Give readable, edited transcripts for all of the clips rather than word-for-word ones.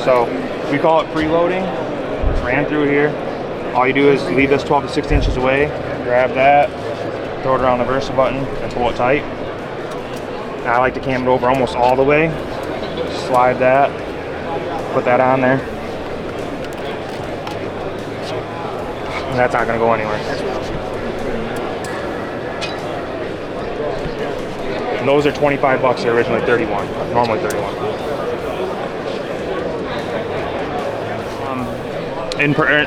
So we call it preloading. Ran through here. All you do is leave this 12 to 16 inches away, grab that, throw it around the Versa button, and pull it tight. Now I like to cam it over almost all the way. Slide that, put that on there. And that's not gonna go anywhere. And those are 25 bucks. They're originally 31, normally 31.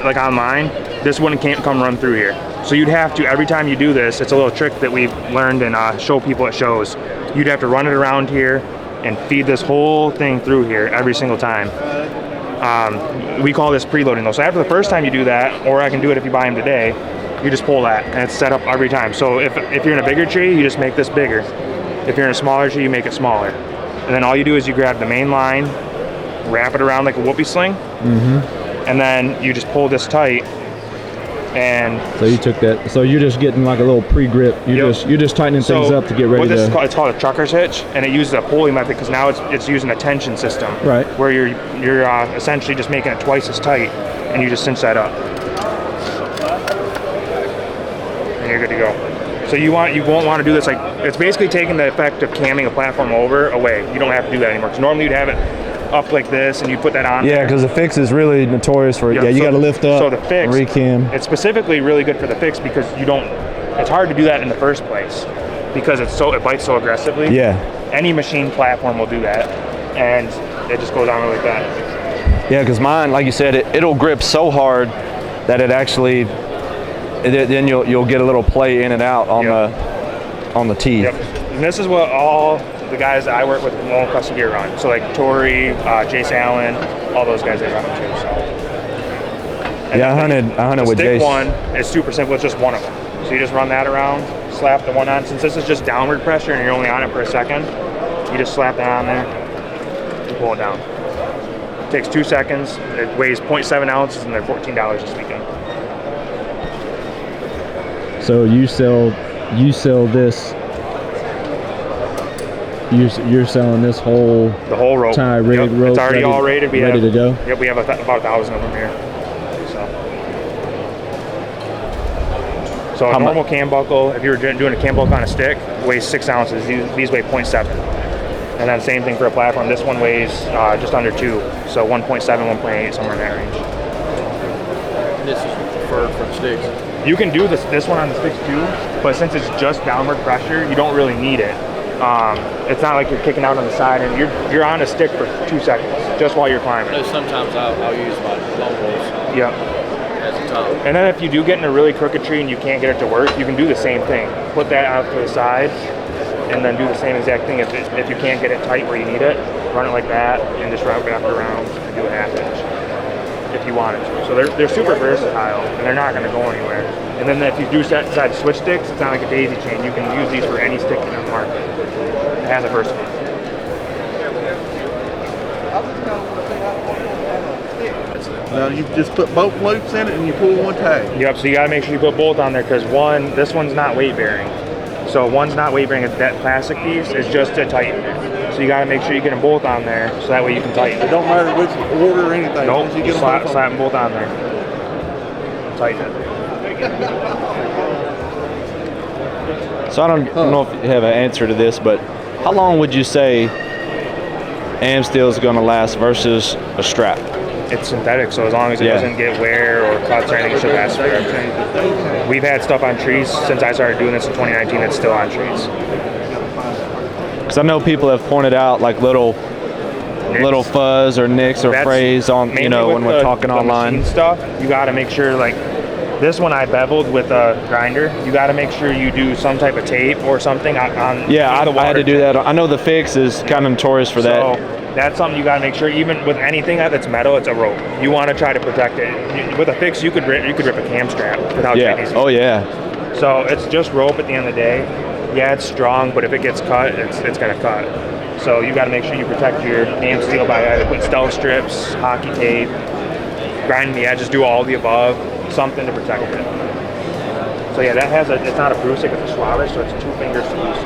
Like online, this one can't come run through here. So you'd have to, every time you do this, it's a little trick that we've learned and show people at shows. You'd have to run it around here and feed this whole thing through here every single time. We call this preloading though. So after the first time you do that, or I can do it if you buy them today, you just pull that and it's set up every time. So if you're in a bigger tree, you just make this bigger. If you're in a smaller tree, you make it smaller. And then all you do is you grab the main line, wrap it around like a whoopee sling, and then you just pull this tight. And so you took that. So you're just getting like a little pre-grip. You're just tightening things up to get ready. It's called a trucker's hitch, and it uses a pulley method because now it's using a tension system. Right. Where you're essentially just making it twice as tight, and you just cinch that up, and you're good to go. So you won't want to do this like it's basically taking the effect of camming a platform away. You don't have to do that anymore because normally you'd have it up like this and you put that on. Yeah, because the fix is really notorious for you got to lift up. So the fix, recam. It's specifically really good for the fix because it's hard to do that in the first place because it bites so aggressively. Yeah. Any machine platform will do that, and it just goes on like that. Yeah, because mine, like you said, it'll grip so hard that it actually, then you'll get a little play in and out on the teeth. Yep. And this is what all the guys that I work with own custom gear run. So like Tori, Jace Allen, all those guys they run them too. So. Yeah, I hunted with Jace. The stick one is super simple. It's just one of them. So you just run that around, slap the one on. Since this is just downward pressure and you're only on it for a second, you just slap that on there and pull it down. It takes 2 seconds. It weighs 0.7 ounces and they're $14 this weekend. So you sell this. You're selling this whole rope, tie rigged rope. It's already all rated. Ready to go. Yep, we have about 1,000 of them here. So a normal cam buckle, if you were doing a cam buckle on a stick, weighs 6 ounces. These weigh 0.7. And then same thing for a platform. This one weighs just under 2, so 1.7, 1.8, somewhere in that range. This is preferred for the sticks. You can do this one on the sticks too, but since it's just downward pressure, you don't really need it. It's not like you're kicking out on the side and you're on a stick for 2 seconds just while you're climbing. I know sometimes I'll use my long rolls. Yep. As a top. And then if you do get in a really crooked tree and you can't get it to work, you can do the same thing. Put that out to the side and then do the same exact thing. If you can't get it tight where you need it, run it like that and just wrap it up around and do a half inch if you wanted to. So they're super versatile and they're not going to go anywhere. And then if you do decide to switch sticks, it's not like a daisy chain. You can use these for any stick in the market. It has a first one. You just put both loops in it and you pull one tag. Yep, so you gotta make sure you put both on there because this one's not weight bearing. So one's not weight bearing, that plastic piece is just to tighten it. So you gotta make sure you get them both on there so that way you can tighten It it. don't matter which order or anything. Nope, You get them slap both them both on there. Tighten it. So I don't know if you have an answer to this, but how long would you say Amsteel is going to last versus a strap? It's synthetic, so as long as it doesn't get wear or cuts or anything, it should last forever. We've had stuff on trees since I started doing this in 2019 that's still on trees. Because I know people have pointed out like little fuzz or nicks or frays on, when we're talking online. Stuff, you got to make sure, like this one I beveled with a grinder. You got to make sure you do some type of tape or something on. Yeah, I had to do that. I know the fix is kind of notorious for that. So that's something you got to make sure. Even with anything that's metal, it's a rope. You want to try to protect it. With a fix, you could rip a cam strap without taking. Oh yeah. So it's just rope at the end of the day. Yeah, it's strong, but if it gets cut, it's gonna cut. So you got to make sure you protect your Amsteel by either putting stealth strips, hockey tape, grinding the edges, do all the above, something to protect it. So yeah, it's not a brew stick, it's a swabish, so it's 2 fingers to loose.